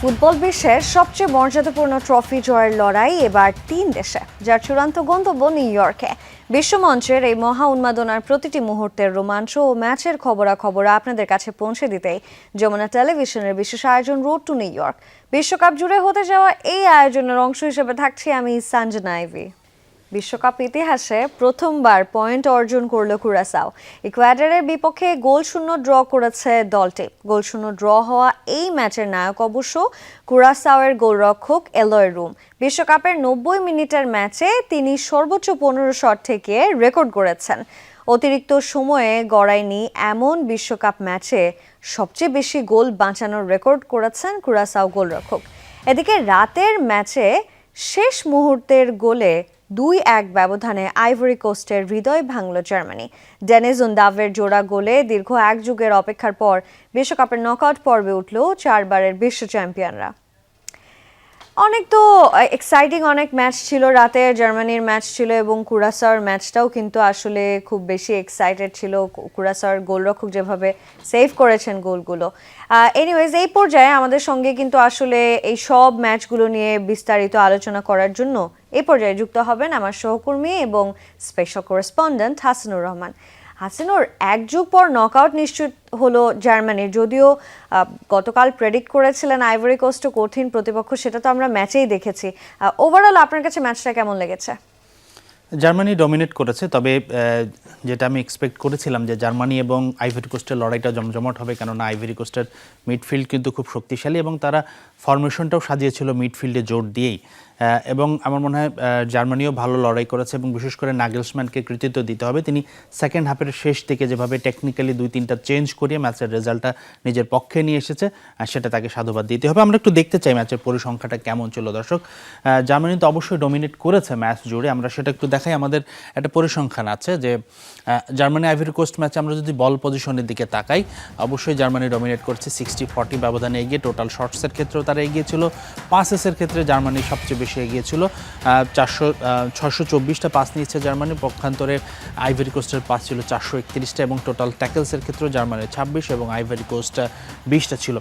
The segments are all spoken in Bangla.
ফুটবল বিশ্বের সবচেয়ে মর্যাদাপূর্ণ ট্রফি জয়ের লড়াই এবার 3 দেশে, যার চূড়ান্ত গন্তব্য নিউ ইয়র্কে। বিশ্বমঞ্চের এই মহা উন্মাদনার প্রতিটি মুহূর্তের রোমাঞ্চ ও ম্যাচের খবরাখবর আপনাদের কাছে পৌঁছে দিতেই যমুনা টেলিভিশনের বিশেষ আয়োজন রোড টু নিউ ইয়র্ক। বিশ্বকাপ জুড়ে হতে যাওয়া এই আয়োজনের অংশ হিসেবে থাকছি আমি সঞ্জনা আইভি। বিশ্বকাপ ইতিহাসে প্রথমবার পয়েন্ট অর্জন করল কুরাসাও। ইকুয়েডরের বিপক্ষে গোলশূন্য ড্র করেছে দলটি। গোলশূন্য ড্র হওয়া এই ম্যাচের নায়ক অবশ্য কুরাসাওয়ের গোলরক্ষক এলয় রুম। বিশ্বকাপের 90 মিনিটের ম্যাচে তিনি সর্বোচ্চ 15 শট থেকে রেকর্ড গড়েছেন। অতিরিক্ত সময়ে গড়ায়নি এমন বিশ্বকাপ ম্যাচে সবচেয়ে বেশি গোল বাঁচানোর রেকর্ড করেছেন কুরাসাও গোলরক্ষক। এদিকে রাতের ম্যাচে শেষ মুহূর্তের গোলে 2-1 ব্যবধানে আইভরি কোস্টের হৃদয় ভাঙল জার্মানি। ডেনিস উন্দাভের জোড়া গোলে দীর্ঘ এক যুগের অপেক্ষার পর বিশ্বকাপের নকআউট পর্বে উঠল 4 বারের বিশ্ব চ্যাম্পিয়নরা। অনেক তো এক্সাইটিং অনেক ম্যাচ ছিল রাতে। জার্মানির ম্যাচ ছিল এবং কুরাসাওর ম্যাচটাও কিন্তু আসলে খুব বেশি এক্সাইটেড ছিল। কুরাসাওর গোলরক্ষক যেভাবে সেভ করেছেন গোলগুলো। এনিওয়েজ, এই পর্যায়ে আমাদের সঙ্গে কিন্তু আসলে এই সব ম্যাচগুলো নিয়ে বিস্তারিত আলোচনা করার জন্য এই পর্যায়ে যুক্ত হবেন আমার সহকর্মী এবং স্পেশাল করেসপন্ডেন্ট হাসানুর রহমান। হাসানুর, এক যুগ পর নকআউট নিশ্চিত হলো জার্মানির। যদিও গতকাল প্রেডিক্ট করেছিলেন আইভরি কোস্ট কঠিন প্রতিপক্ষ, সেটা তো আমরা ম্যাচেই দেখেছি। ওভারঅল আপনার কাছে ম্যাচটা কেমন লেগেছে? জার্মানি ডমিনেট করেছে, তবে যেটা আমি এক্সপেক্ট করেছিলাম যে জার্মানি এবং আইভরি কোস্টের লড়াইটা জমজমাট হবে, কেননা আইভরি কোস্টের মিডফিল্ড কিন্তু খুব শক্তিশালী এবং তারা ফরমেশনটাও সাজিয়েছিল মিডফিল্ডে জোর দিয়েই। এবং আমার মনে হয় জার্মানিও ভালো লড়াই করেছে এবং বিশেষ করে নাগেলসম্যানকে কৃতিত্ব দিতে হবে। তিনি সেকেন্ড হাফের শেষ দিকে যেভাবে টেকনিক্যালি 2-3টা চেঞ্জ করিয়ে ম্যাচের রেজাল্টটা নিজের পক্ষে নিয়ে এসেছে, সেটা তাকে সাধুবাদ দিতে হবে। আমরা একটু দেখতে চাই ম্যাচের পরিসংখ্যাটা কেমন ছিল। দর্শক, জার্মানি তো অবশ্যই ডমিনেট করেছে ম্যাচ জুড়ে, আমরা সেটা একটু দেখাই। আমাদের একটা পরিসংখ্যান আছে যে জার্মানি আইভরি কোস্ট ম্যাচে আমরা যদি বল পজিশনের দিকে তাকাই, অবশ্যই জার্মানি ডমিনেট করছে 60-40 ব্যবধানে এগিয়ে। টোটাল শটসের ক্ষেত্রেও তারা এগিয়ে ছিল। পাসেসের ক্ষেত্রে জার্মানি সবচেয়ে বেশি এগিয়ে ছিল। 624টা পাস নিয়েছে জার্মানি, পক্ষান্তরে আইভরি কোস্টের পাস ছিল 431টা এবং টোটাল ট্যাকেলসের ক্ষেত্রেও জার্মানির 26 এবং আইভরি কোস্ট 20টা ছিল।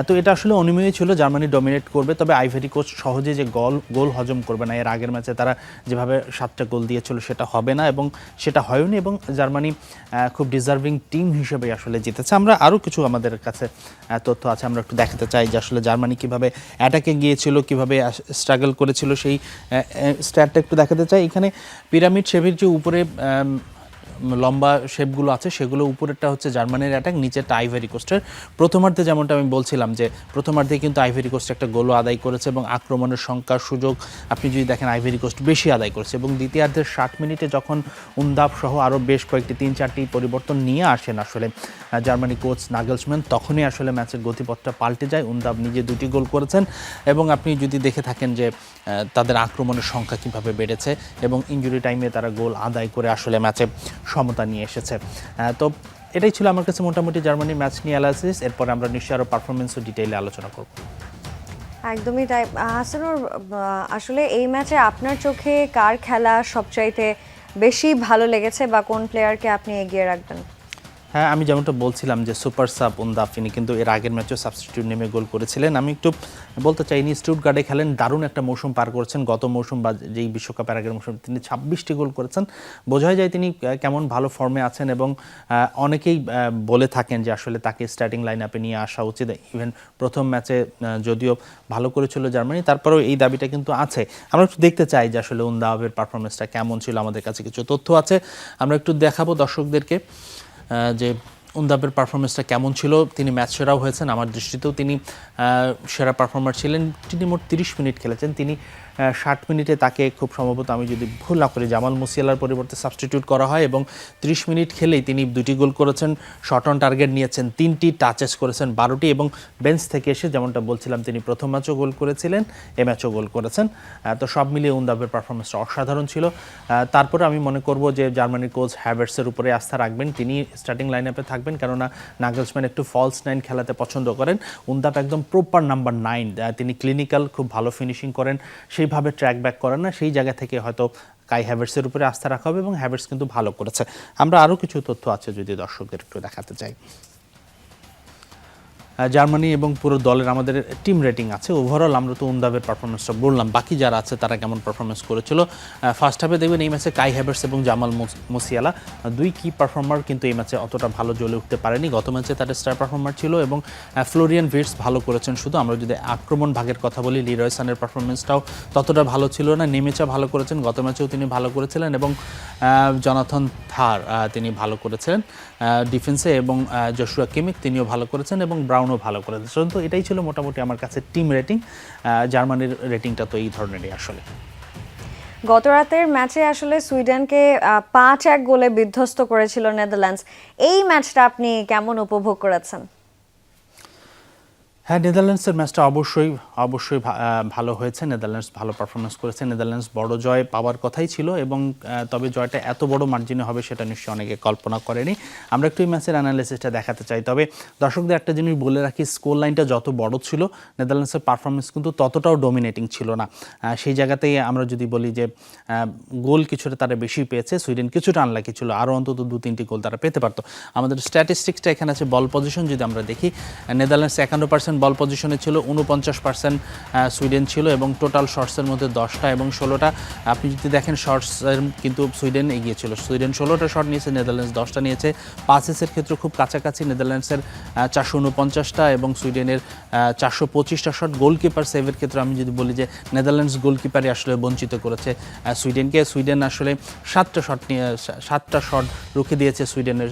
তো এটা আসলে অনুমেয় ছিল জার্মানি ডমিনেট করবে, তবে আইভরি কোস্ট সহজে যে গোল হজম করবে না। এর আগের ম্যাচে তারা যেভাবে 7টা গোল দিয়েছিল সেটা হবে না এবং সেটা হয়নি, এবং জার্মানি খুব ডিজার্ভিং টিম হিসেবে আসলে জিতেছে। আমরা আরও কিছু আমাদের কাছে তথ্য আছে, আমরা একটু দেখাতে চাই যে আসলে জার্মানি কীভাবে অ্যাটাকে গিয়েছিল, কীভাবে স্ট্রাগল করেছিল, সেই স্ট্যাটটা একটু দেখাতে চাই। এখানে পিরামিড শেপের যে উপরে লম্বা শেপগুলো আছে সেগুলো উপরেরটা হচ্ছে জার্মানির অ্যাটাক, নিচেরটা আইভরি কোস্টের। প্রথমার্ধে যেমনটা আমি বলছিলাম যে প্রথমার্ধে কিন্তু আইভরি কোস্ট একটা গোলও আদায় করেছে এবং আক্রমণের সংখ্যার সুযোগ আপনি যদি দেখেন আইভরি কোস্ট বেশি আদায় করেছে। এবং দ্বিতীয়ার্ধের 60 মিনিটে যখন উন্দাভ সহ আরও বেশ কয়েকটি 3-4টি পরিবর্তন নিয়ে আসেন আসলে জার্মানি কোচ নাগেলসম্যান, তখনই আসলে ম্যাচের গতিপথটা পাল্টে যায়। উন্দাভ নিজে 2টি গোল করেছেন এবং আপনি যদি দেখে থাকেন যে তাদের আক্রমণের সংখ্যা কীভাবে বেড়েছে এবং ইনজুরি টাইমে তারা গোল আদায় করে আসলে ম্যাচে সমতা নিয়ে এসেছে। তো এটাই ছিল আমার কাছে মোটামুটি জার্মানির ম্যাচ নিয়ে অ্যানালাইসিস। এরপর আমরা নিশ্চয়ই আরও পারফরমেন্স ও ডিটেইলে আলোচনা করব। একদমই তাই। হাসানুর, আসলে এই ম্যাচে আপনার চোখে কার খেলা সবচাইতে বেশি ভালো লেগেছে বা কোন প্লেয়ারকে আপনি এগিয়ে রাখবেন? হ্যাঁ, আমি যেমনটা বলছিলাম যে সুপার সাব উন্দাভ, তিনি কিন্তু এর আগের ম্যাচেও সাবস্টিটিউট নেমে গোল করেছিলেন। আমি একটু বলতে চাই, ইনি স্টুটগার্টে খেলেন, দারুণ একটা মৌসুম পার করেছেন। গত মৌসুম বা যেই বিশ্বকাপের আগের মৌসুম তিনি 26টি গোল করেছেন। বোঝাই যায় তিনি কেমন ভালো ফর্মে আছেন এবং অনেকেই বলে থাকেন যে আসলে তাকে স্টার্টিং লাইন আপে নিয়ে আসা উচিত। ইভেন প্রথম ম্যাচে যদিও ভালো করেছিল জার্মানি, তারপরেও এই দাবিটা কিন্তু আছে। আমরা একটু দেখতে চাই যে আসলে উন্দাভের পারফরমেন্সটা কেমন ছিল। আমাদের কাছে কিছু তথ্য আছে, আমরা একটু দেখাবো দর্শকদেরকে যে উন্দাভের পারফরমেন্সটা কেমন ছিল। তিনি ম্যাচ সেরাও হয়েছেন, আমার দৃষ্টিতেও তিনি সেরা পারফর্মার ছিলেন। তিনি মোট 30 মিনিট খেলেছেন। তিনি 60 মিনিটে তাকে খুব সম্ভবত, আমি যদি ভুল না করি, জামাল মুসিয়ালার পরিবর্তে সাবস্টিটিউট করা হয় এবং 30 মিনিট খেলেই তিনি 2টি গোল করেছেন, শট অন টার্গেট নিয়েছেন 3টি, টাচেস করেছেন 12টি এবং বেঞ্চ থেকে এসে যেমনটা বলছিলাম তিনি প্রথম ম্যাচও গোল করেছিলেন, এ ম্যাচও গোল করেছেন। তো সব মিলিয়ে উন্দাভের পারফরমেন্সটা অসাধারণ ছিল। তারপরে আমি মনে করব যে জার্মানির কোচ হ্যাভার্টসের উপরে আস্থা রাখবেন, তিনি স্টার্টিং লাইন আপে থাকবেন, কেননা নাগেলসম্যান একটু ফলস 9 খেলাতে পছন্দ করেন। উন্দাভ একদম প্রপার নাম্বার 9, তিনি ক্লিনিক্যাল, খুব ভালো ফিনিশিং করেন, সেইভাবে ট্র্যাক ব্যাক করেন না। সেই জায়গা থেকে হয়তো কাই হ্যাভার্টসের উপরে আস্থা রাখা হবে এবং হ্যাভার্টস কিন্তু ভালো করেছে। আমরা আরও কিছু তথ্য আছে যদি দর্শকদের একটু দেখাতে চাই। জার্মানি এবং পুরো দলের আমাদের টিম রেটিং আছে। ওভারঅল আমরা তো উন্দাবের পারফরমেন্সটা বললাম, বাকি যারা আছে তারা কেমন পারফরমেন্স করেছিল। ফার্স্ট হাফে দেখবেন এই ম্যাচে কাই হ্যাভার্টস এবং জামাল মুসিয়ালা দুই কি পারফর্মার কিন্তু এই ম্যাচে অতটা ভালো জ্বলে উঠতে পারেনি। গত ম্যাচে তাদের স্টার পারফর্মার ছিল এবং ফ্লোরিয়ান ভির্টস ভালো করেছেন। শুধু আমরা যদি আক্রমণ ভাগের কথা বলি, লিরয় সানের পারফরমেন্সটাও ততটা ভালো ছিল না। নেমেচা ভালো করেছেন, গত ম্যাচেও তিনি ভালো করেছিলেন এবং জনাথন থার তিনি ভালো করেছিলেন ডিফেন্সে এবং জশুয়া কিমিক তিনিও ভালো করেছেন এবং ব্রাউনও ভালো করেছেন। তো এটাই ছিল মোটামুটি আমার কাছে টিম রেটিং। জার্মানির রেটিংটা তো এই ধরনেরই আসলে। গত রাতের ম্যাচে আসলে সুইডেনকে 5-1 গোলে বিধ্বস্ত করেছিল নেদারল্যান্ডস। এই ম্যাচটা আপনি কেমন উপভোগ করেছেন? হ্যাঁ, নেদারল্যান্ডসের ম্যাচটা অবশ্যই ভালো হয়েছে। নেদারল্যান্ডস ভালো পারফরমেন্স করেছে। নেদারল্যান্ডস বড় জয় পাওয়ার কথাই ছিল এবং তবে জয়টা এত বড় মার্জিনে হবে সেটা নিশ্চয়ই অনেকে কল্পনা করেনি। আমরা একটু এই ম্যাচের অ্যানালিসিসটা দেখাতে চাই। তবে দর্শকদের একটা জিনিস বলে রাখি, স্কোর লাইনটা যত বড় ছিল নেদারল্যান্ডসের পারফরমেন্স কিন্তু ততটাও ডমিনেটিং ছিল না। সেই জায়গাতেই আমরা যদি বলি যে গোল কিছুটা তারা বেশি পেয়েছে, সুইডেন কিছুটা আনলাকি ছিল, আরও অন্তত 2-3টি গোল তারা পেতে পারতো। আমাদের স্ট্যাটিস্টিক্সটা এখানে আছে। বল পজিশন যদি আমরা দেখি, নেদারল্যান্ডস 51% বল পজিশনে ছিল, 49% সুইডেন ছিল এবং টোটাল শর্টসের মধ্যে 10টা এবং 16টা। আপনি যদি দেখেন শর্টসের কিন্তু সুইডেন এগিয়ে ছিল। সুইডেন 16টা শট নিয়েছে, নেদারল্যান্ডস 10টা নিয়েছে। পাসেসের ক্ষেত্রে খুব কাছাকাছি, নেদারল্যান্ডসের 449টা এবং সুইডেনের 425টা শট। গোলকিপার সেভের ক্ষেত্রে আমি যদি বলি যে নেদারল্যান্ডস গোলকিপারই আসলে বঞ্চিত করেছে সুইডেনকে। সুইডেন আসলে 7টা শট রুখে দিয়েছে সুইডেনের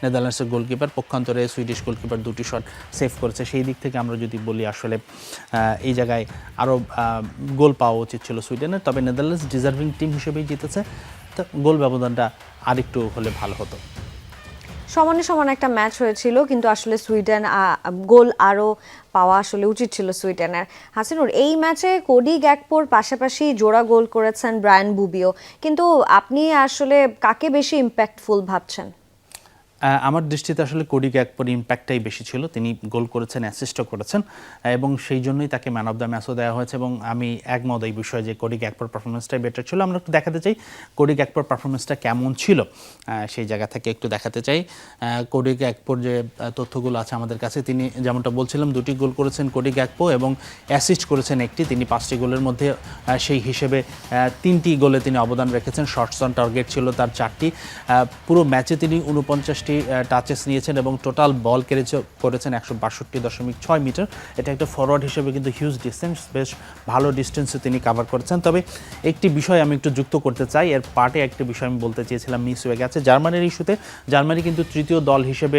নেদারল্যান্ডসের গোলকিপার। পক্ষান্তরে সুইডিশ গোলকিপার 2টি শট সেভ করেছে। সেই দিক থেকে আমরা যদি বলি আসলে এই জায়গায় আরও গোল পাওয়া উচিত ছিল সুইডেনের। তবে নেদারল্যান্ডস ডিজার্ভিং টিম হিসেবেই জিতেছে। তো গোল ব্যবধানটা আরেকটু হলে ভালো হতো। সমানে সমান একটা ম্যাচ হয়েছিল, কিন্তু আসলে সুইডেন গোল আরও পাওয়া আসলে উচিত ছিল সুইডেনের। হাসিনুর, এই ম্যাচে কোডি গ্যাকপোর পাশাপাশি জোড়া গোল করেছেন ব্রায়ান বুবিও, কিন্তু আপনি আসলে কাকে বেশি ইম্প্যাক্টফুল ভাবছেন? আমার দৃষ্টিতে আসলে কোডি গ্যাকপোর ইম্প্যাক্টটাই বেশি ছিল। তিনি গোল করেছেন, অ্যাসিস্টও করেছেন এবং সেই জন্যই তাকে ম্যান অফ দ্য ম্যাচও দেওয়া হয়েছে এবং আমি একমত এই বিষয়ে যে কোডি গ্যাকপোর পারফরমেন্সটাই বেটার ছিল। আমরা একটু দেখাতে চাই কোডি গ্যাকপোর পারফরমেন্সটা কেমন ছিল, সেই জায়গা থেকে একটু দেখাতে চাই। কোডি গ্যাকপোর যে তথ্যগুলো আছে আমাদের কাছে, তিনি যেমনটা বলছিলাম 2টি গোল করেছেন কোডি গ্যাকপো এবং অ্যাসিস্ট করেছেন 1টি। তিনি 5টি গোলের মধ্যে সেই হিসেবে 3টি গোলে তিনি অবদান রেখেছেন। শর্টস অন টার্গেট ছিল তার 4টি। পুরো ম্যাচে তিনি 49টি টাচেস নিয়েছেন এবং টোটাল বল ক্যারি করেছেন 162.6 মিটার। এটা একটা ফরওয়ার্ড হিসেবে কিন্তু হিউজ ডিস্টেন্স, বেশ ভালো ডিস্টেন্সে তিনি কাভার করেছেন। তবে একটি বিষয় আমি একটু যুক্ত করতে চাই, এর পার্টে একটা বিষয় আমি বলতে চেয়েছিলাম মিস হয়ে গেছে। জার্মানির ইস্যুতে জার্মানি কিন্তু তৃতীয় দল হিসেবে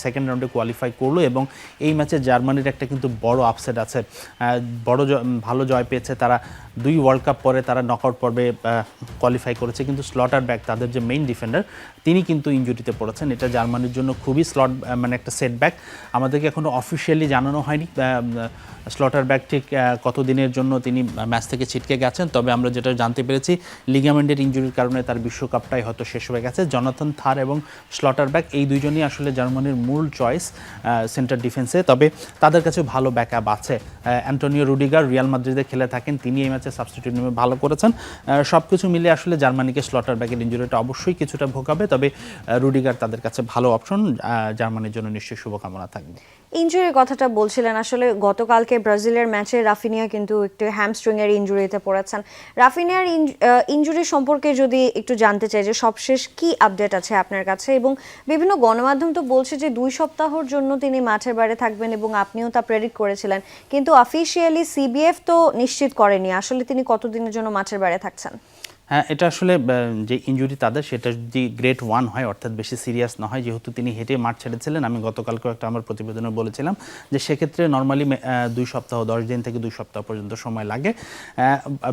সেকেন্ড রাউন্ডে কোয়ালিফাই করলো এবং এই ম্যাচে জার্মানির একটা কিন্তু বড় আপসেট আছে। ভালো জয় পেয়েছে তারা। 2 ওয়ার্ল্ড কাপ পরে তারা নকআউট পর্বে কোয়ালিফাই করেছে, কিন্তু স্লটারব্যাক তাদের যে মেইন ডিফেন্ডার তিনি কিন্তু ইনজুরিতে পড়েছেন। এটা জার্মানির জন্য খুবই মানে একটা সেটব্যাক। আমাদেরকে এখনও অফিসিয়ালি জানানো হয়নি স্লটারব্যাক ঠিক কতদিনের জন্য তিনি ম্যাচ থেকে ছিটকে গেছেন। তবে আমরা যেটা জানতে পেরেছি, লিগামেন্টের ইনজুরির কারণে তার বিশ্বকাপটাই হয়তো শেষ হয়ে গেছে। জনাথন থার এবং স্লটারব্যাক এই দুইজনই আসলে জার্মানির মূল চয়েস সেন্টার ডিফেন্সে। তবে তাদের কাছে ভালো ব্যাকআপ আছে। অ্যান্টোনিও রুডিগার রিয়াল মাদ্রিদে খেলে থাকেন, তিনি এই ম্যাচে সাবস্টিটিউট নেমে ভালো করেছেন। সব কিছু মিলে আসলে জার্মানিকে স্লটারব্যাকের ইনজুরিটা অবশ্যই কিছুটা ভোগাবে। তবে রুডিগার তাদের কাছে ভালো অপশন। জার্মানির জন্য নিশ্চয়ই শুভকামনা থাকবে। ইনজুরির কথাটা বলছিলেন, আসলে গতকালকে ব্রাজিলের ম্যাচে রাফিনিয়া কিন্তু একটু হ্যামস্ট্রিংয়ের ইনজুরিতে পড়েছেন। রাফিনিয়ার ইনজুরি সম্পর্কে যদি একটু জানতে চাই যে সবশেষ কি আপডেট আছে আপনার কাছে, এবং বিভিন্ন গণমাধ্যম তো বলছে যে 2 সপ্তাহের জন্য তিনি মাঠের বাইরে থাকবেন এবং আপনিও তা প্রেডিক্ট করেছিলেন, কিন্তু অফিসিয়ালি সিবিএফ তো নিশ্চিত করেনি আসলে তিনি কতদিনের জন্য মাঠের বাইরে থাকছেন। হ্যাঁ, এটা আসলে যে ইনজুরি তাদের, সেটা যদি গ্রেড 1 হয় অর্থাৎ বেশি সিরিয়াস না হয়, যেহেতু তিনি হেঁটে মাঠ ছেড়েছিলেন, আমি গতকালকেও একটা আমার প্রতিবেদনে বলেছিলাম যে সেক্ষেত্রে নর্মালি 2 সপ্তাহ 10 দিন থেকে 2 সপ্তাহ পর্যন্ত সময় লাগে।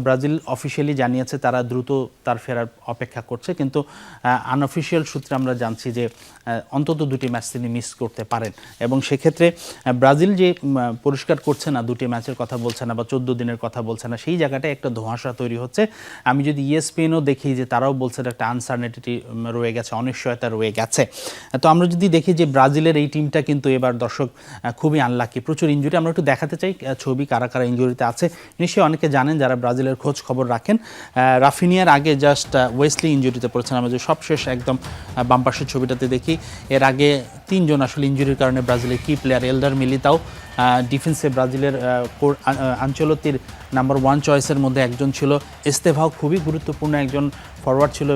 ব্রাজিল অফিসিয়ালি জানিয়েছে তারা দ্রুত তার ফেরার অপেক্ষা করছে, কিন্তু আনঅফিসিয়াল সূত্রে আমরা জানছি যে অন্তত 2টি ম্যাচ তিনি মিস করতে পারেন এবং সেক্ষেত্রে ব্রাজিল যে পরিষ্কার করছে না, 2টি ম্যাচের কথা বলছে না বা 14 দিনের কথা বলছে না, সেই জায়গাটায় একটা ধোঁয়াশা তৈরি হচ্ছে। আমি যদি ইয়েস স্পেনও দেখি যে তারাও বলছে একটা আনসার্টেনিটি রয়ে গেছে, অনিশ্চয়তা রয়ে গেছে। তো আমরা যদি দেখি যে ব্রাজিলের এই টিমটা কিন্তু এবার দর্শক খুবই আনলাকি, প্রচুর ইনজুরি। আমরা একটু দেখাতে চাই ছবি কারা কারা ইনজুরিতে আছে, নিশ্চয়ই অনেকে জানেন যারা ব্রাজিলের খোঁজ খবর রাখেন। রাফিনিয়ার আগে জাস্ট ওয়েসলি ইনজুরিতে পড়েছেন, আমরা যে সবশেষ একদম বাম পাশের ছবিটাতে দেখি, এর আগে 3 জন আসলে ইনজুরির কারণে ব্রাজিলের কি প্লেয়ার এলডার মিলিতাও ডিফেন্সে ব্রাজিলের আনচেলত্তির নাম্বার 1 চয়েসের মধ্যে একজন ছিল। এস্তেভাও খুবই গুরুত্বপূর্ণ একজন ফরওয়ার্ড ছিল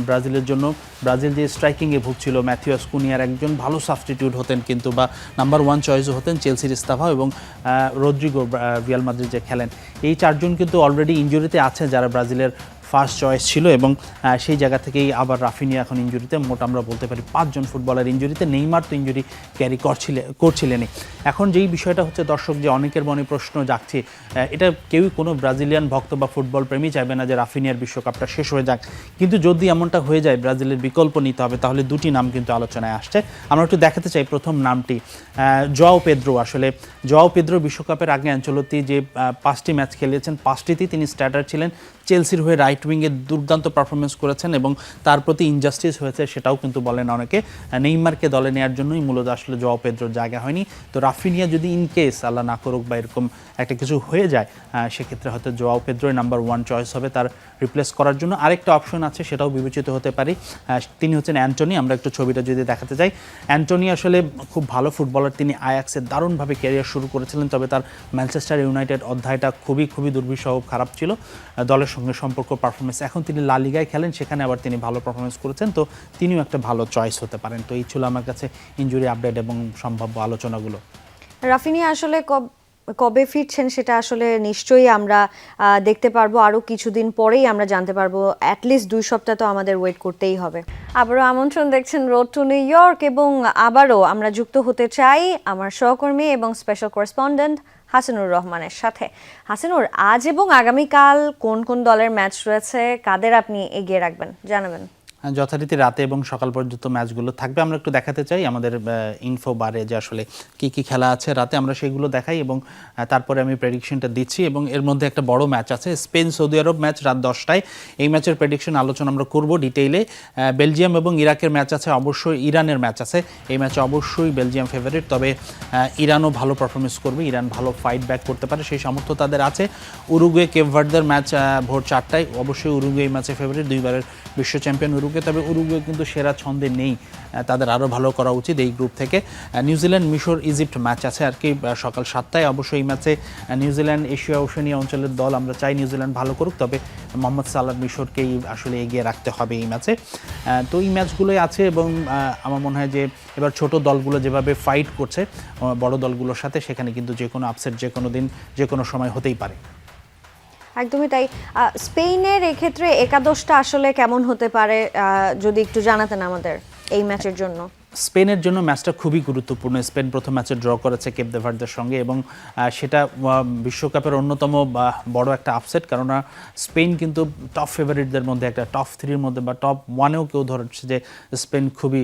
ব্রাজিলের জন্য। ব্রাজিল যে স্ট্রাইকিংয়ে ভুগছিল, ম্যাথিউস কুনিয়ার একজন ভালো সাবস্টিটিউট হতেন কিন্তু, বা নাম্বার 1 চয়েসও হতেন চেলসির এস্তেভাও, এবং রদ্রিগো রিয়াল মাদ্রিদ যে খেলেন। এই 4 জন কিন্তু অলরেডি ইনজুরিতে আছে যারা ব্রাজিলের ফার্স্ট চয়েস ছিল, এবং সেই জায়গা থেকেই আবার রাফিনিয়া এখন ইনজুরিতে। মোট আমরা বলতে পারি 5 জন ফুটবলার ইনজুরিতে, নেইমার তো ইনজুরি ক্যারি করছিলেনই। এখন যেই বিষয়টা হচ্ছে দর্শক, যে অনেকের মনে প্রশ্ন জাগছে, এটা কেউই কোনো ব্রাজিলিয়ান ভক্ত বা ফুটবল প্রেমী চাইবে না যে রাফিনিয়ার বিশ্বকাপটা শেষ হয়ে যাক, কিন্তু যদি এমনটা হয়ে যায় ব্রাজিলের বিকল্প নিতে হবে, তাহলে 2টি নাম কিন্তু আলোচনায় আসছে। আমরা একটু দেখাতে চাই প্রথম নামটি জোয়াও পেদ্রো। আসলে জোয়াও পেদ্রো বিশ্বকাপের আগে আনচেলত্তি যে 5টি ম্যাচ খেলিয়েছেন, 5টিতেই তিনি স্টার্টার ছিলেন। চেলসির হয়ে রাইট উইংয়ে দুর্দান্ত পারফরমেন্স করেছেন এবং তার প্রতি ইনজাস্টিস হয়েছে, সেটাও কিন্তু বলেন অনেকে। নেইমারকে দলে নেওয়ার জন্যই মূলত আসলে জোয়াও পেদ্রোর জায়গা হয়নি। তো রাফিনিয়া যদি ইনকেস আল্লাহ না করুক বা এরকম একটা কিছু হয়ে যায়, সেক্ষেত্রে হয়তো জোয়াও পেদ্রোই নাম্বার 1 চয়েস হবে তার রিপ্লেস করার জন্য। আরেকটা অপশন আছে, সেটাও বিবেচিত হতে পারে, তিনি হচ্ছেন অ্যান্টনি। আমরা একটু ছবিটা যদি দেখাতে চাই, অ্যান্টনি আসলে খুব ভালো ফুটবলার, তিনি আয়াক্সে দারুণভাবে ক্যারিয়ার শুরু করেছিলেন, তবে তার ম্যানচেস্টার ইউনাইটেড অধ্যায়টা খুবই দুর্বিষহ, খারাপ ছিল দলের সঙ্গে সম্পর্ক, পারফরমেন্স। এখন তিনি লা লিগায় খেলেন, সেখানে আবার তিনি ভালো পারফরমেন্স করেছেন, তো তিনিও একটা ভালো চয়েস হতে পারেন। তো এই ছিল আমার কাছে ইনজুরি আপডেট এবং সম্ভাব্য আলোচনাগুলো। রাফিনিয়া আসলে কবে ফিরছেন সেটা আসলে নিশ্চয়ই আমরা দেখতে পারবো, আরও কিছুদিন পরেই আমরা জানতে পারবো। অ্যাটলিস্ট 2 সপ্তাহ তো আমাদের ওয়েট করতেই হবে। আবারও আমন্ত্রণ, দেখছেন রোড টু নিউ ইয়র্ক, এবং আবারও আমরা যুক্ত হতে চাই আমার সহকর্মী এবং স্পেশাল করেসপন্ডেন্ট হাসিনুর রহমানের সাথে। হাসিনুর, আজ এবং আগামীকাল কোন কোন দলের ম্যাচ রয়েছে, কাদের আপনি এগিয়ে রাখবেন জানাবেন? যথারীতি রাতে এবং সকাল পর্যন্ত ম্যাচগুলো থাকবে। আমরা একটু দেখাতে চাই আমাদের ইনফো বারে যে আসলে কি কি খেলা আছে রাতে, আমরা সেগুলো দেখাই এবং তারপরে আমি প্রেডিকশনটা দিচ্ছি। এবং এর মধ্যে একটা বড় ম্যাচ আছে, স্পেন সৌদি আরব ম্যাচ রাত 10টায়। এই ম্যাচের প্রেডিকশন আলোচনা আমরা করব ডিটেইলে। বেলজিয়াম এবং ইরাকের ম্যাচ আছে, অবশ্যই ইরানের ম্যাচ আছে। এই ম্যাচে অবশ্যই বেলজিয়াম ফেভারিট, তবে ইরানও ভালো পারফরমেন্স করবে, ইরান ভালো ফাইট ব্যাক করতে পারে, সেই সামর্থ্য তাদের আছে। উরুগুয়ে কেপ ভার্দের ম্যাচ ভোর 4টায়, অবশ্যই উরুগুয়ে এই ম্যাচে ফেভারিট, 2বারের বিশ্ব চ্যাম্পিয়ন উরুগুয়ে। তবে উরুগুয়ে কিন্তু সেরা ছন্দে নেই, তাদের আরও ভালো করা উচিত এই গ্রুপ থেকে। নিউজিল্যান্ড মিশর ইজিপ্ট ম্যাচ আছে আর কি সকাল 7টায়। অবশ্যই এই ম্যাচে নিউজিল্যান্ড এশিয়া ওশেনিয়া অঞ্চলের দল, আমরা চাই নিউজিল্যান্ড ভালো করুক, তবে মোহাম্মদ সালাহ মিশরকেই আসলে এগিয়ে রাখতে হবে এই ম্যাচে। তো এই ম্যাচগুলোই আছে, এবং আমার মনে হয় যে এবার ছোট দলগুলো যেভাবে ফাইট করছে বড় দলগুলোর সাথে, সেখানে কিন্তু যে কোনো আপসেট যে কোনো দিন যে কোনো সময় হতেই পারে। একদমই তাই। স্পেনের এক্ষেত্রে একাদশটা আসলে কেমন হতে পারে যদি একটু জানাতেন আমাদের এই ম্যাচের জন্য। স্পেনের জন্য ম্যাচটা খুবই গুরুত্বপূর্ণ। স্পেন প্রথম ম্যাচে ড্র করেছে কেপ দে ভার্দের সঙ্গে, এবং সেটা বিশ্বকাপের অন্যতম বড় একটা আপসেট, কেননা স্পেন কিন্তু টপ ফেভারিটদের মধ্যে একটা, টপ 3-র মধ্যে বা টপ 1-এও কেউ ধরছে যে স্পেন খুবই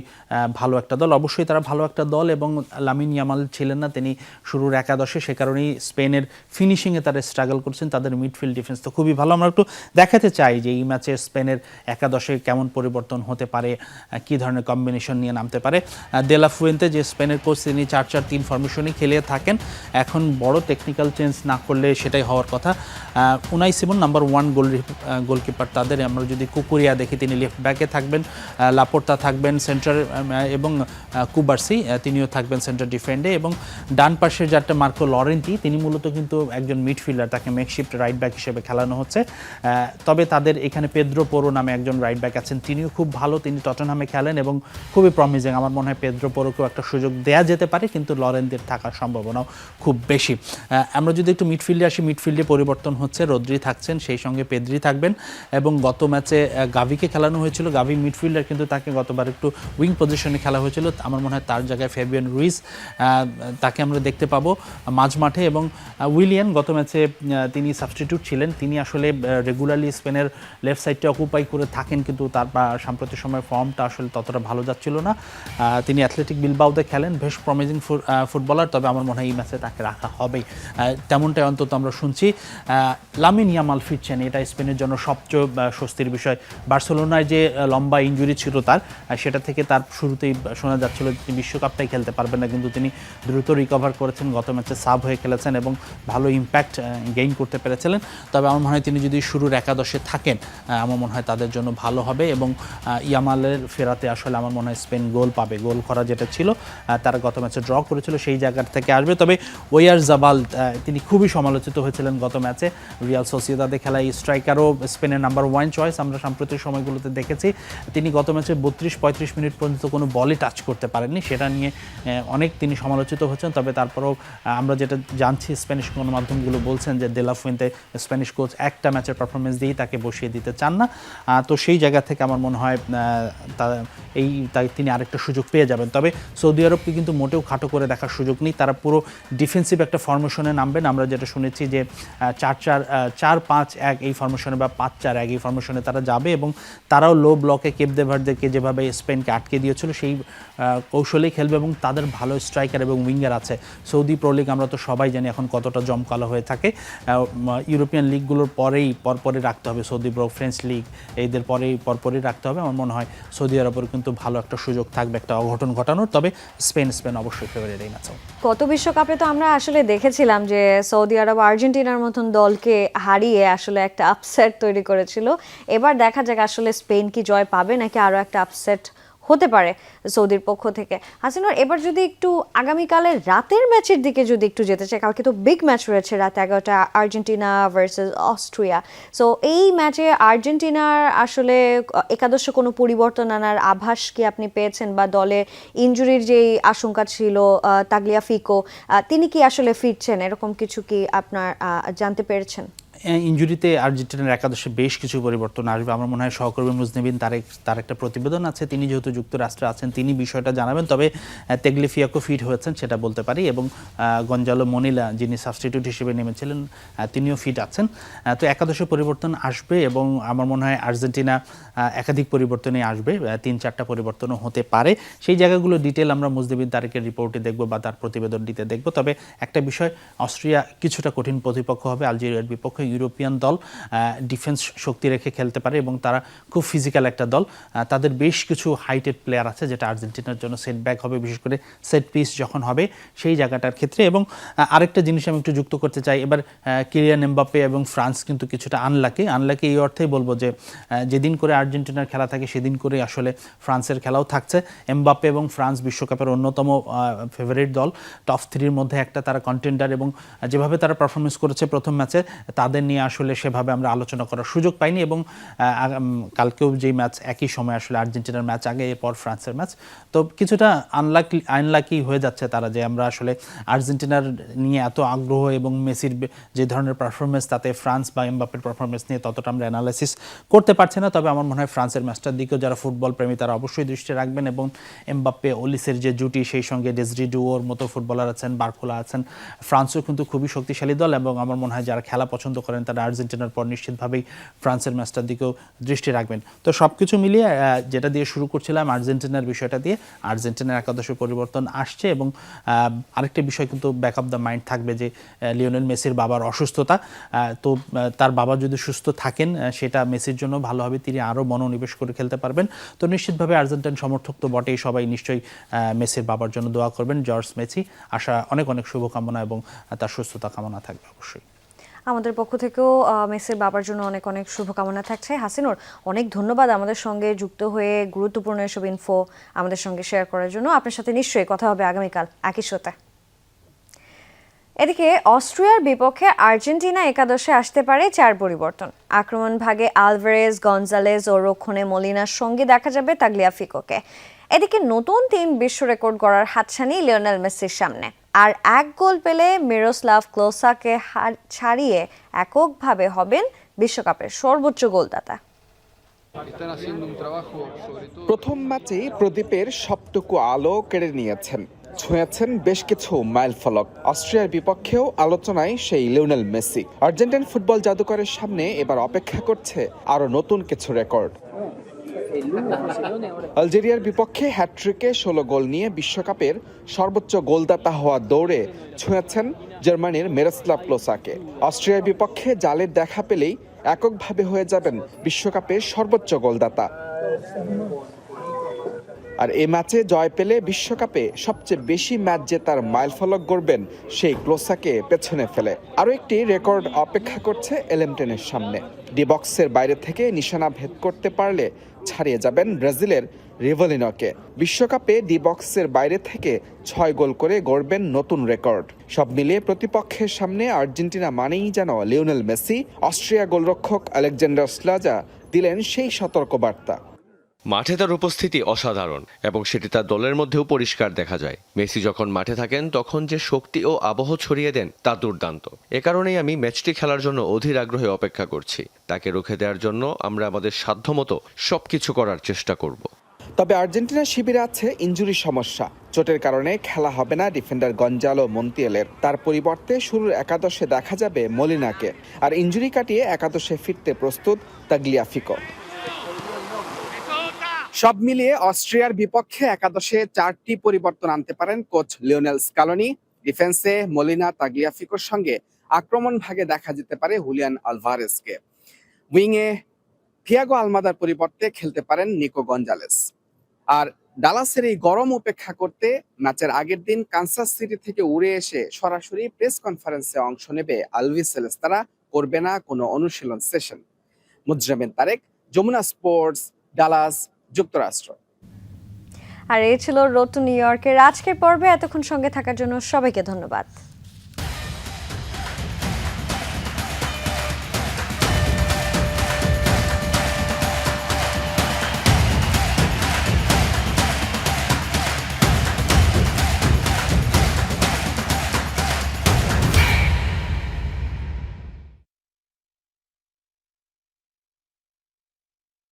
ভালো একটা দল। অবশ্যই তারা ভালো একটা দল, এবং লামিন ইয়ামাল ছিলেন না তিনি শুরুর একাদশে, সে কারণেই স্পেনের ফিনিশিংয়ে তারা স্ট্রাগল করছেন। তাদের মিডফিল্ড ডিফেন্স তো খুবই ভালো। আমরা একটু দেখাতে চাই যে এই ম্যাচে স্পেনের একাদশে কেমন পরিবর্তন হতে পারে, কী ধরনের কম্বিনেশন নিয়ে নামতে পারে। দে লা ফুয়েন্তে যে স্পেনের কোচ, তিনি 4-4-3 ফরমেশনই খেলিয়ে থাকেন। এখন বড় টেকনিক্যাল চেঞ্জ না করলে সেটাই হওয়ার কথা। উনাই সিমন নাম্বার 1 গোলকিপার তাদের। আমরা যদি কুকুরিয়া দেখি, তিনি লেফট ব্যাকে থাকবেন, লাপোর্তা থাকবেন সেন্টার, এবং কুবার্সি তিনিও থাকবেন সেন্টার ডিফেন্ডে, এবং ডান পাশের যারটা মার্কো লরেন্তি, তিনি মূলত কিন্তু একজন মিডফিল্ডার, তাকে মেকশিফট রাইট ব্যাক হিসেবে খেলানো হচ্ছে। তবে তাদের এখানে পেদ্রো পোরো নামে একজন রাইট ব্যাক আছেন, তিনিও খুব ভালো, তিনি টটেনহামে খেলেন এবং খুবই প্রমিজিং। আমার মনে হয় পেদ্রো পোরোকেও একটা সুযোগ দেয়া যেতে পারে, কিন্তু লরেন্তির থাকার সম্ভাবনাও খুব বেশি। আমরা যদি একটু মিডফিল্ডে আসি, মিডফিল্ডে পরিবর্তন হচ্ছে, রদ্রি থাকছেন, সেই সঙ্গে পেদ্রি থাকবেন, এবং গত ম্যাচে গাভিকে খেলানো হয়েছিল, গাভি মিডফিল্ডার, কিন্তু তাকে গতবার একটু উইং পজিশনে খেলা হয়েছিল। আমার মনে হয় তার জায়গায় ফেবিয়ান রুইজ, তাকে আমরা দেখতে পাবো মাঝ মাঠে। এবং উইলিয়ান গত ম্যাচে তিনি সাবস্টিটিউট ছিলেন, তিনি আসলে রেগুলারলি স্পেনের লেফট সাইডটা অকুপাই করে থাকেন, কিন্তু তার সাম্প্রতিক সময় ফর্মটা আসলে ততটা ভালো যাচ্ছিল না। তিনি অ্যাথলেটিক বিলবাওতে খেলেন, বেশ প্রমিজিং ফুটবলার, তবে আমার মনে হয় এই ম্যাচে তাকে রাখা হবেই, তেমনটাই অন্তত আমরা শুনছি। লামিন ইয়ামাল ফিরছেন, এটা স্পেনের জন্য সবচেয়ে স্বস্তির বিষয়। বার্সেলোনায় যে লম্বা ইনজুরি ছিল তার, সেটা থেকে তার শুরুতেই শোনা যাচ্ছিল তিনি বিশ্বকাপটাই খেলতে পারবেন না, কিন্তু তিনি দ্রুত রিকভার করেছেন, গত ম্যাচে সাব হয়ে খেলেছেন এবং ভালো ইম্প্যাক্ট গেইন করতে পেরেছিলেন। তবে আমার মনে হয় তিনি যদি শুরুর একাদশে থাকেন, আমার মনে হয় তাদের জন্য ভালো হবে এবং ইয়ামালের ফেরাতে আসলে আমার মনে হয় স্পেন গোল পাবে। গোল করা যেটা ছিল, তারা গত ম্যাচে ড্র করেছিল, সেই জায়গা থেকে আসবে। তবে ওয়ারজাবাল তিনি খুবই সমালোচিত হয়েছিলেন গত ম্যাচে, রিয়াল সোসিয়েদাদে খেলা এই স্ট্রাইকারও স্পেনের নাম্বার 1 চয়েস, আমরা সাম্প্রতিক সময়গুলোতে দেখেছি। তিনি গত ম্যাচে 32-35 মিনিট পর্যন্ত কোনো বলই টাচ করতে পারেননি, সেটা নিয়ে অনেক তিনি সমালোচিত হচ্ছেন। তবে তারপরেও আমরা যেটা জানছি, স্প্যানিশ গণমাধ্যমগুলো বলছেন যে দে লা ফুয়েন্তে স্প্যানিশ কোচ একটা ম্যাচের পারফরমেন্স দিয়েই তাকে বসিয়ে দিতে চান না। তো সেই জায়গা থেকে আমার মনে হয় তিনি আরেকটা সুযোগ পেয়ে যাবেন। তবে সৌদি আরবকে কিন্তু মোটেও খাটো করে দেখার সুযোগ নেই, তারা পুরো ডিফেন্সিভ একটা ফরমেশনে নামবেন। আমরা যেটা শুনেছি যে 4-4-1 এই ফরমেশনে বা 5-4-1 এই ফরমেশনে তারা যাবে এবং তারাও লো ব্লকে কেপ দে ভার্দেকে যেভাবে স্পেনকে আটকে দিয়েছিল সেই কৌশলেই খেলবে এবং তাদের ভালো স্ট্রাইকার এবং উইঙ্গার আছে। সৌদি প্রো লিগ আমরা তো সবাই জানি এখন কতটা জমকালো হয়ে থাকে, ইউরোপিয়ান লিগগুলোর পরপরই রাখতে হবে, সৌদি প্রো, ফ্রেঞ্চ লিগ এদের পরপরই রাখতে হবে। আমার মনে হয় সৌদি আরবের কিন্তু ভালো একটা সুযোগ থাকবে একটা অঘটন ঘটানোর। তবে স্পেন অবশ্যই ফেভারিট এই ম্যাচে। গত বিশ্বকাপে তো আমরা আসলে দেখেছিলাম যে সৌদি আরব আর্জেন্টিনার মতন দলকে হারিয়ে আসলে একটা আপসেট তৈরি করেছিল। এবার দেখা যাক আসলে স্পেন কি জয় পাবে নাকি আরও একটা আপসেট হতে পারে সৌদির পক্ষ থেকে। হাসিনুর, এবার যদি একটু আগামীকালের রাতের ম্যাচের দিকে যদি একটু যেতে চাই, কালকে তো বিগ ম্যাচ রয়েছে রাত 11টা, আর্জেন্টিনা ভার্সেস অস্ট্রিয়া। সো এই ম্যাচে আর্জেন্টিনার আসলে একাদশে কোনো পরিবর্তন আনার আভাস কি আপনি পেয়েছেন, বা দলে ইনজুরির যেই আশঙ্কা ছিল তাগলিয়াফিকো, তিনি কি আসলে ফিরছেন, এরকম কিছু কি আপনার জানতে পেরেছেন? ইনজুরিতে আর্জেন্টিনার একাদশে বেশ কিছু পরিবর্তন আসবে। আমার মনে হয় সহকর্মী মুজনিবিন তার একটা প্রতিবেদন আছে, তিনি যেহেতু যুক্তরাষ্ট্রে আছেন তিনি বিষয়টা জানাবেন। তবে তেগলিফিয়াকো ফিট হয়েছেন সেটা বলতে পারি, এবং গঞ্জালো মনিলা যিনি সাবস্টিটিউট হিসেবে নেমেছিলেন তিনিও ফিট আছেন। তো একাদশে পরিবর্তন আসবে এবং আমার মনে হয় আর্জেন্টিনা একাধিক পরিবর্তনে আসবে, 3-4টা পরিবর্তনও হতে পারে। সেই জায়গাগুলো ডিটেল আমরা মুজনিবিন তারেকের রিপোর্টে দেখব বা তার প্রতিবেদনটিতে দেখব। তবে একটা বিষয়, অস্ট্রিয়া কিছুটা কঠিন প্রতিপক্ষ হবে আলজেরিয়ার বিপক্ষে, ইউরোপিয়ান দল, ডিফেন্স শক্তি রেখে খেলতে পারে এবং তারা খুব ফিজিক্যাল একটা দল। তাদের বেশ কিছু হাইটেড প্লেয়ার আছে যেটা আর্জেন্টিনার জন্য সেটব্যাক হবে, বিশেষ করে সেট পিস যখন হবে সেই জায়গাটার ক্ষেত্রে। এবং আরেকটা জিনিস আমি একটু যুক্ত করতে চাই, এবার কিলিয়ান এমবাপ্পে এবং ফ্রান্স কিন্তু কিছুটা আনলাকি এই অর্থেই বলবো যে যেদিন করে আর্জেন্টিনার খেলা থাকে সেদিন করে আসলে ফ্রান্সের খেলাও থাকছে। এমবাপ্পে এবং ফ্রান্স বিশ্বকাপের অন্যতম ফেভারিট দল, টপ 3-র মধ্যে একটা তারা কন্টেন্ডার, এবং যেভাবে তারা পারফরমেন্স করেছে প্রথম ম্যাচে তাদের নিয়ে আসলে সেভাবে আমরা আলোচনা করার সুযোগ পাইনি। এবং কালকেও যেই ম্যাচ একই সময় আসলে আর্জেন্টিনার ম্যাচ আগে, এরপর ফ্রান্সের ম্যাচ, তো কিছুটা আনলাকি হয়ে যাচ্ছে তারা, যে আমরা আসলে আর্জেন্টিনার নিয়ে এত আগ্রহ এবং মেসির যে ধরনের পারফরমেন্স তাতে ফ্রান্স বা এমবাপ্পের পারফরমেন্স নিয়ে ততটা আমরা অ্যানালাইসিস করতে পারছি না। তবে আমার মনে হয় ফ্রান্সের ম্যাচটার দিকেও যারা ফুটবল প্রেমী তারা অবশ্যই দৃষ্টি রাখবেন, এবং এমবাপ্পে ওলিসের যে জুটি, সেই সঙ্গে ডেজরি ডুয়োর মতো ফুটবলার আছেন, বারখোলা আছেন, ফ্রান্সও কিন্তু খুবই শক্তিশালী দল। এবং আমার মনে হয় যারা খেলা পছন্দ করেন তারা আর্জেন্টিনার পর নিশ্চিতভাবেই ফ্রান্সের ম্যাচটার দিকেও দৃষ্টি রাখবেন। তো সব কিছু মিলিয়ে যেটা দিয়ে শুরু করছিলাম আর্জেন্টিনার বিষয়টা দিয়ে, আর্জেন্টিনার একাদশে পরিবর্তন আসছে। এবং আরেকটা বিষয় কিন্তু ব্যাক অফ দ্য মাইন্ড থাকবে যে লিওনেল মেসির বাবার অসুস্থতা। তো তার বাবা যদি সুস্থ থাকেন সেটা মেসির জন্য ভালো হবে, তিনি আরও মনোনিবেশ করে খেলতে পারবেন। তো নিশ্চিতভাবে আর্জেন্টাইন সমর্থক তো বটেই, সবাই নিশ্চয়ই মেসির বাবার জন্য দোয়া করবেন। জর্জ মেসি, আশা অনেক শুভকামনা এবং তার সুস্থতা কামনা থাকবে অবশ্যই। আমাদের পক্ষ থেকেও মেসির বাবার জন্য অনেক শুভকামনা থাকছে। হাসিনুর, অনেক ধন্যবাদ আমাদের সঙ্গে যুক্ত হয়ে গুরুত্বপূর্ণ এসব ইনফো আমাদের সঙ্গে শেয়ার করার জন্য। আপনার সাথে নিশ্চয়ই কথা হবে আগামীকাল একই শোতে। এদিকে অস্ট্রিয়ার বিপক্ষে আর্জেন্টিনা একাদশে আসতে পারে 4 পরিবর্তন। আক্রমণ ভাগে আলভারেজ, গনজালেজ ও রক্ষণে মলিনার সঙ্গে দেখা যাবে তাগলিয়াফিকোকে। এদিকে নতুন 3 বিশ্ব রেকর্ড গড়ার হাতছানি লিওনেল মেসির সামনে, আর 1 গোল পেলে মিরোস্লাভ ক্লোসাকে ছাড়িয়ে এককভাবে হবেন বিশ্বকাপের সর্বোচ্চ গোলদাতা। প্রথম ম্যাচে প্রদীপের সবটুকু আলো কেড়ে নিয়েছেন, ছুঁয়েছেন বেশ কিছু মাইল ফলক। অস্ট্রিয়ার বিপক্ষেও আলোচনায় সেই লিওনেল মেসি। আর্জেন্টাইন ফুটবল জাদুকরের সামনে এবার অপেক্ষা করছে আরো নতুন কিছু রেকর্ড। আলজেরিয়ার বিপক্ষে হ্যাটট্রিকে 16 গোল নিয়ে বিশ্বকাপের সর্বোচ্চ গোলদাতা হওয়া দৌড়ে ছুঁয়েছেন জার্মানির মিরোস্লাভ ক্লোসাকে। অস্ট্রিয়ার বিপক্ষে জালের দেখা পেলেই এককভাবে হয়ে যাবেন বিশ্বকাপের সর্বোচ্চ গোলদাতা। আর এই ম্যাচে জয় পেলে বিশ্বকাপে সবচেয়ে বেশি ম্যাচ জেতার মাইলফলক গড়বেন সেই ক্লোসাকে পেছনে ফেলে। আরও একটি রেকর্ড অপেক্ষা করছে এলেমটেনের সামনে। ডি বক্সের বাইরে থেকে নিশানা ভেদ করতে পারলে ছাড়িয়ে যাবেন ব্রাজিলের রিভলিনোকে। বিশ্বকাপে ডি বক্সের বাইরে থেকে 6 গোল করে গড়বেন নতুন রেকর্ড। সব মিলিয়ে প্রতিপক্ষের সামনে আর্জেন্টিনা মানেই যেন লিওনেল মেসি। অস্ট্রিয়া গোলরক্ষক আলেকজান্ডার স্লাজা দিলেন সেই সতর্কবার্তা। মাঠে তার উপস্থিতি অসাধারণ এবং সেটি তার দলের মধ্যেও পরিষ্কার দেখা যায়। মেসি যখন মাঠে থাকেন তখন যে শক্তি ও আবহ ছড়িয়ে দেন তা দুর্দান্ত। এ কারণেই আমি ম্যাচটি খেলার জন্য অধীর আগ্রহে অপেক্ষা করছি। তাকে রুখে দেওয়ার জন্য আমরা আমাদের সাধ্যমতো সবকিছু করার চেষ্টা করব। তবে আর্জেন্টিনার শিবিরে আছে ইনজুরি সমস্যা। চোটের কারণে খেলা হবে না ডিফেন্ডার গঞ্জালো মন্তিয়ালের। তার পরিবর্তে শুরুর একাদশে দেখা যাবে মলিনাকে। আর ইনজুরি কাটিয়ে একাদশে ফিরতে প্রস্তুত তাগলিয়াফিকো। সব মিলিয়ে অস্ট্রিয়ার বিপক্ষে একাদশে 4টি পরিবর্তন আনতে পারেন কোচ লিওনেল স্কালোনি। ডিফেন্সে মলিনা তাগলিয়াফিকোর সঙ্গে আক্রমণ ভাগে দেখা যেতে পারে হুলিয়ান আলভারেজকে। উইংয়ে থিয়াগো আলমাদার পরিবর্তে খেলতে পারেন নিকো গঞ্জালেস। আর ডালাসের এই গরম উপেক্ষা করতে ম্যাচের আগের দিন কানসাস সিটি থেকে উড়ে এসে সরাসরি প্রেস কনফারেন্সে অংশ নেবে আলভিসেলেস। তারা করবে না কোনো অনুশীলন সেশন। মুজরামিন তারেক, যমুনা স্পোর্টস, ডালাস, যুক্তরাষ্ট্র। আর এই ছিল রোড টু নিউ ইয়র্কের আজকের পর্বে। এতক্ষণ সঙ্গে থাকার জন্য সবাইকে ধন্যবাদ।